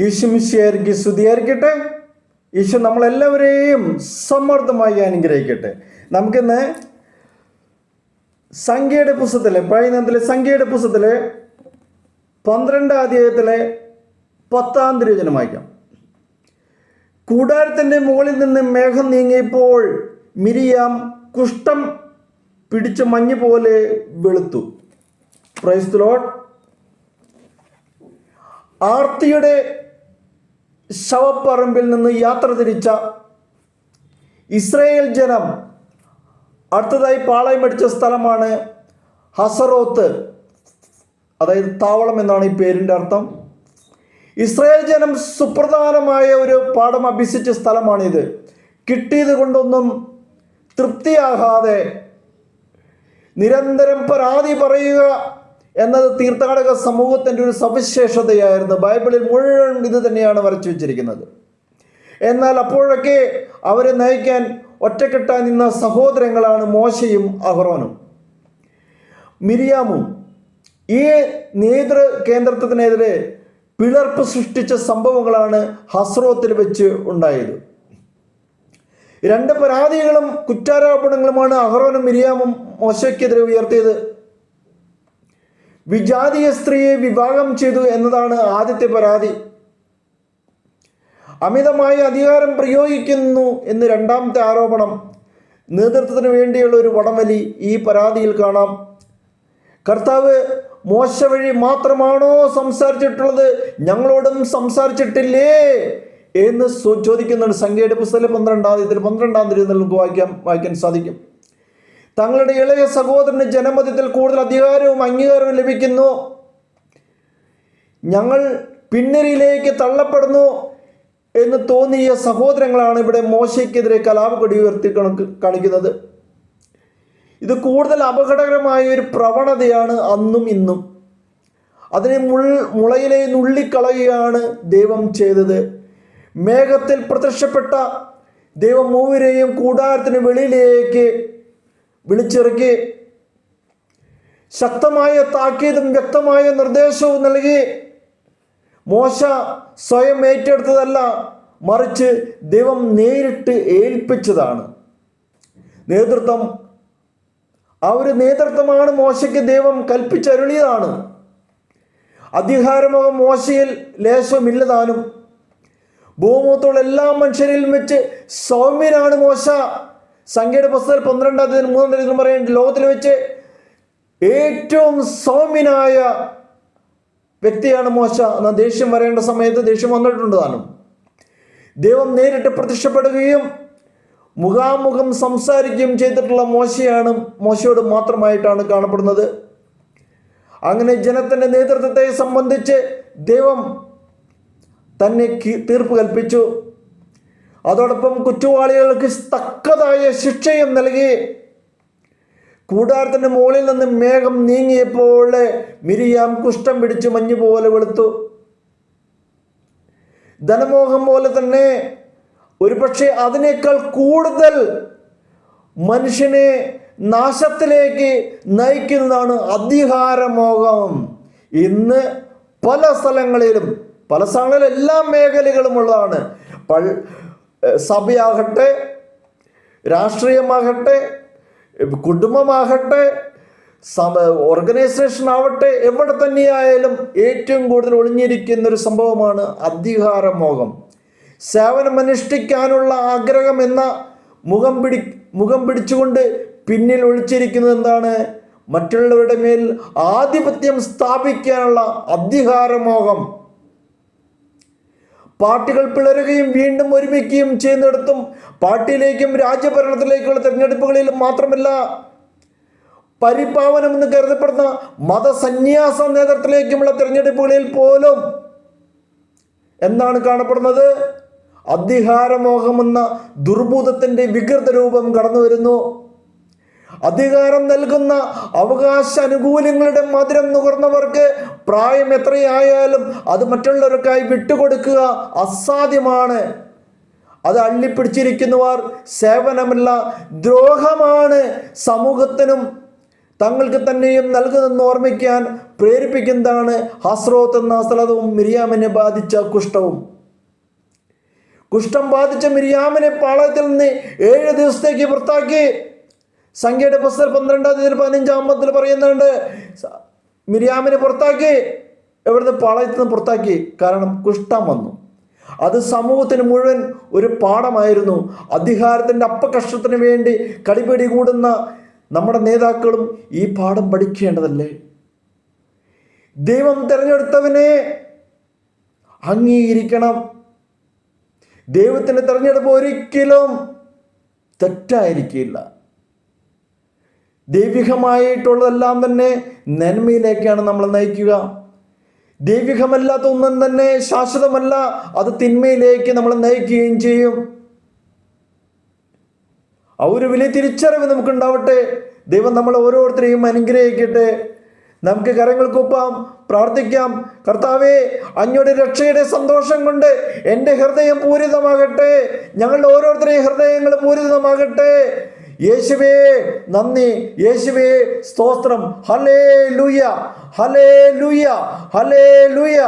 ഈശോമിശിഹായ്ക്ക് സ്തുതിയായിരിക്കട്ടെ. ഈശോ നമ്മളെല്ലാവരെയും സമൃദ്ധമായി അനുഗ്രഹിക്കട്ടെ. നമുക്കിന്ന് സംഖ്യയുടെ പുസ്തകത്തിലെ പഴയ നിയമത്തിലെ സംഖ്യയുടെ പുസ്തകത്തിലെ 12-ാം അധ്യായത്തിലെ 10-ാം തിരുവചനം വായിക്കാം. കൂടാരത്തിൻ്റെ മുകളിൽ നിന്ന് മേഘം നീങ്ങിയപ്പോൾ മിരിയാം കുഷ്ഠം പിടിച്ച മഞ്ഞ് പോലെ വെളുത്തു. Praise the Lord. ആർത്തിയുടെ ശവപ്പറമ്പിൽ നിന്ന് യാത്ര തിരിച്ച ഇസ്രായേൽ ജനം അടുത്തതായി പാളയമടിച്ച സ്ഥലമാണ് ഹസറോത്ത്, അതായത് താവളം എന്നാണ് ഈ പേരിൻ്റെ അർത്ഥം. ഇസ്രായേൽ ജനം സുപ്രധാനമായ ഒരു പാഠം അഭ്യസിച്ച സ്ഥലമാണിത്. കിട്ടിയത് കൊണ്ടൊന്നും തൃപ്തിയാകാതെ നിരന്തരം പരാതി പറയുക എന്നത് തീർത്ഥാടക സമൂഹത്തിൻ്റെ ഒരു സവിശേഷതയായിരുന്നു. ബൈബിളിൽ മുഴുവൻ ഇത് തന്നെയാണ് വരച്ചു വച്ചിരിക്കുന്നത്. എന്നാൽ അപ്പോഴൊക്കെ അവരെ നയിക്കാൻ ഒറ്റക്കെട്ടായി നിന്ന സഹോദരങ്ങളാണ് മോശയും അഹ്റോനും. മിരിയാമും ഈ നേതൃ കേന്ദ്രത്തിനെതിരെ പിളർപ്പ് സൃഷ്ടിച്ച സംഭവങ്ങളാണ് ഹസ്രോത്തിൽ വെച്ച് ഉണ്ടായത്. രണ്ട് പരാതികളും കുറ്റാരോപണങ്ങളുമാണ് അഹ്റോനും മിരിയാമും മോശയ്ക്കെതിരെ ഉയർത്തിയത്. വിജാതീയ സ്ത്രീയെ വിവാഹം ചെയ്തു എന്നതാണ് ആദ്യത്തെ പരാതി. അമിതമായ അധികാരം പ്രയോഗിക്കുന്നു എന്ന് രണ്ടാമത്തെ ആരോപണം. നേതൃത്വത്തിന് വേണ്ടിയുള്ള ഒരു വടംവലി ഈ പരാതിയിൽ കാണാം. കർത്താവ് മോശ വഴി മാത്രമാണോ സംസാരിച്ചിട്ടുള്ളത്, ഞങ്ങളോടും സംസാരിച്ചിട്ടില്ലേ എന്ന് ചോദിക്കുന്നുണ്ട്. സംഖ്യയുടെ പുസ്തകത്തിലെ 12-ാം അധ്യായത്തിൽ 12-ാം തിരുവചനം നമുക്ക് വായിക്കാൻ സാധിക്കും. തങ്ങളുടെ ഇളയ സഹോദരന് ജനമധ്യത്തിൽ കൂടുതൽ അധികാരവും അംഗീകാരവും ലഭിക്കുന്നു, ഞങ്ങൾ പിന്നരിയിലേക്ക് തള്ളപ്പെടുന്നു എന്ന് തോന്നിയ സഹോദരങ്ങളാണ് ഇവിടെ മോശയ്ക്കെതിരെ കലാപക്കൊടി ഉയർത്തി കാണിക്കുന്നത്. ഇത് കൂടുതൽ അപകടകരമായ ഒരു പ്രവണതയാണ് അന്നും ഇന്നും. അതിനെ മുളയിലെ നുള്ളിക്കളയുകയാണ് ദൈവം ചെയ്തത്. മേഘത്തിൽ പ്രത്യക്ഷപ്പെട്ട ദൈവം മൂവരെയും കൂടാരത്തിന് വെളിയിലേക്ക് വിളിച്ചിറക്കി ശക്തമായ താക്കീതും വ്യക്തമായ നിർദ്ദേശവും നൽകി. മോശ സ്വയം ഏറ്റെടുത്തതല്ല, മറിച്ച് ദൈവം നേരിട്ട് ഏൽപ്പിച്ചതാണ് നേതൃത്വം. ആ ഒരു നേതൃത്വമാണ് മോശയ്ക്ക് ദൈവം കൽപ്പിച്ചരുളിയതാണ്. അധികാരമോ മോശയിൽ ലേശമില്ലതാനും. ഭൂമുഖത്തുള്ള എല്ലാ മനുഷ്യരിലും വെച്ച് സൗമ്യനാണ് മോശ. സംഖ്യയുടെ പുസ്തകത്തിൽ 12-ാം അധ്യായം 3-ാം തിരുവചനം പറയുന്നുണ്ട്, ലോകത്തിൽ വെച്ച് ഏറ്റവും സൗമ്യനായ വ്യക്തിയാണ് മോശ. എന്നാൽ ദേഷ്യം വരേണ്ട സമയത്ത് ദേഷ്യം വന്നിട്ടുണ്ട് താനും. ദൈവം നേരിട്ട് പ്രത്യക്ഷപ്പെടുകയും മുഖാമുഖം സംസാരിക്കുകയും ചെയ്തിട്ടുള്ള മോശയോട് മാത്രമായിട്ടാണ് കാണപ്പെടുന്നത്. അങ്ങനെ ജനത്തിൻ്റെ നേതൃത്വത്തെ സംബന്ധിച്ച് ദൈവം തന്നെ തീർപ്പ് കൽപ്പിച്ചു. അതോടൊപ്പം കുറ്റവാളികൾക്ക് തക്കതായ ശിക്ഷയും നൽകി. കൂടാരത്തിൻ്റെ മുകളിൽ നിന്ന് മേഘം നീങ്ങിയപ്പോൾ മിരിയാം കുഷ്ഠം പിടിച്ച് മഞ്ഞ് പോലെ വെളുത്തു. ധനമോഹം പോലെ തന്നെ ഒരുപക്ഷെ അതിനേക്കാൾ കൂടുതൽ മനുഷ്യനെ നാശത്തിലേക്ക് നയിക്കുന്നതാണ് അധികാരമോഹം. ഇന്ന് പല സ്ഥലങ്ങളിലും എല്ലാ മേഖലകളും ഉള്ളതാണ്. സഭയാകട്ടെ, രാഷ്ട്രീയമാകട്ടെ, കുടുംബമാകട്ടെ, ഓർഗനൈസേഷൻ ആവട്ടെ, എവിടെ തന്നെയായാലും ഏറ്റവും കൂടുതൽ ഒളിഞ്ഞിരിക്കുന്ന ഒരു സംഭവമാണ് അധികാരമോഹം. സേവനമനുഷ്ഠിക്കാനുള്ള ആഗ്രഹം എന്ന മുഖം പിടിച്ചുകൊണ്ട് പിന്നിൽ ഒളിച്ചിരിക്കുന്നത് എന്താണ്? മറ്റുള്ളവരുടെ മേൽ ആധിപത്യം സ്ഥാപിക്കാനുള്ള അധികാരമോഹം. പാർട്ടികൾ പിളരുകയും വീണ്ടും ഒരുമിക്കുകയും ചെയ്യുന്നിടത്തും പാർട്ടിയിലേക്കും രാജ്യഭരണത്തിലേക്കുള്ള തിരഞ്ഞെടുപ്പുകളിലും മാത്രമല്ല, പരിപാവനം എന്ന് കരുതപ്പെടുന്ന മതസന്യാസ നേതൃത്വത്തിലേക്കുമുള്ള തിരഞ്ഞെടുപ്പുകളിൽ പോലും എന്താണ് കാണപ്പെടുന്നത്? അധികാരമോഹമെന്ന ദുർഭൂതത്തിൻ്റെ വികൃത രൂപം കടന്നു വരുന്നു. അധികാരം നൽകുന്ന അവകാശ അനുകൂല്യങ്ങളുടെ മധുരം നുകർന്നവർക്ക് പ്രായം എത്രയായാലും അത് മറ്റുള്ളവർക്കായി വിട്ടുകൊടുക്കുക അസാധ്യമാണ്. അത് അള്ളിപ്പിടിച്ചിരിക്കുന്നവർ സേവനമല്ല, ദ്രോഹമാണ് സമൂഹത്തിനും തങ്ങൾക്ക് തന്നെയും നൽകുന്നെന്ന് ഓർമ്മിക്കാൻ പ്രേരിപ്പിക്കുന്നതാണ് ഹസ്രോത്ത് എന്ന സ്ഥലവും മിരിയാമിനെ ബാധിച്ച കുഷ്ഠവും. കുഷ്ഠം ബാധിച്ച മിരിയാമിനെ പാളയത്തിൽ നിന്ന് 7 ദിവസത്തേക്ക് പുറത്താക്കി. സംഖ്യയുടെ പുസ്തകം 12-15 പറയുന്നുണ്ട്, മിരിയാമിനെ പുറത്താക്കി. എവിടുന്ന്? പാളയത്തിൽ നിന്ന് പുറത്താക്കി. കാരണം കുഷ്ഠം വന്നു. അത് സമൂഹത്തിന് മുഴുവൻ ഒരു പാഠമായിരുന്നു. അധികാരത്തിൻ്റെ അപ്പകഷ്ടത്തിന് വേണ്ടി കടിപിടി കൂടുന്ന നമ്മുടെ നേതാക്കളും ഈ പാഠം പഠിക്കേണ്ടതല്ലേ? ദൈവം തിരഞ്ഞെടുത്തവനെ അംഗീകരിക്കണം. ദൈവത്തിൻ്റെ തിരഞ്ഞെടുപ്പ് ഒരിക്കലും തെറ്റായിരിക്കില്ല. ദൈവികമായിട്ടുള്ളതെല്ലാം തന്നെ നന്മയിലേക്കാണ് നമ്മൾ നയിക്കുക. ദൈവികമല്ലാത്ത ഒന്നും തന്നെ ശാശ്വതമല്ല, അത് തിന്മയിലേക്ക് നമ്മൾ നയിക്കുകയും ചെയ്യും. ആ ഒരു വലിയ തിരിച്ചറിവ് നമുക്കുണ്ടാവട്ടെ. ദൈവം നമ്മൾ ഓരോരുത്തരെയും അനുഗ്രഹിക്കട്ടെ. നമുക്ക് കരങ്ങൾക്കൊപ്പം പ്രാർത്ഥിക്കാം. കർത്താവേ, അങ്ങയുടെ രക്ഷയുടെ സന്തോഷം കൊണ്ട് എൻ്റെ ഹൃദയം പൂരിതമാകട്ടെ. ഞങ്ങളുടെ ഓരോരുത്തരെയും ഹൃദയങ്ങൾ പൂരിതമാകട്ടെ. യേശുവേ നന്ദി, യേശുവേ സ്തോത്രം. Hallelujah, hallelujah, hallelujah.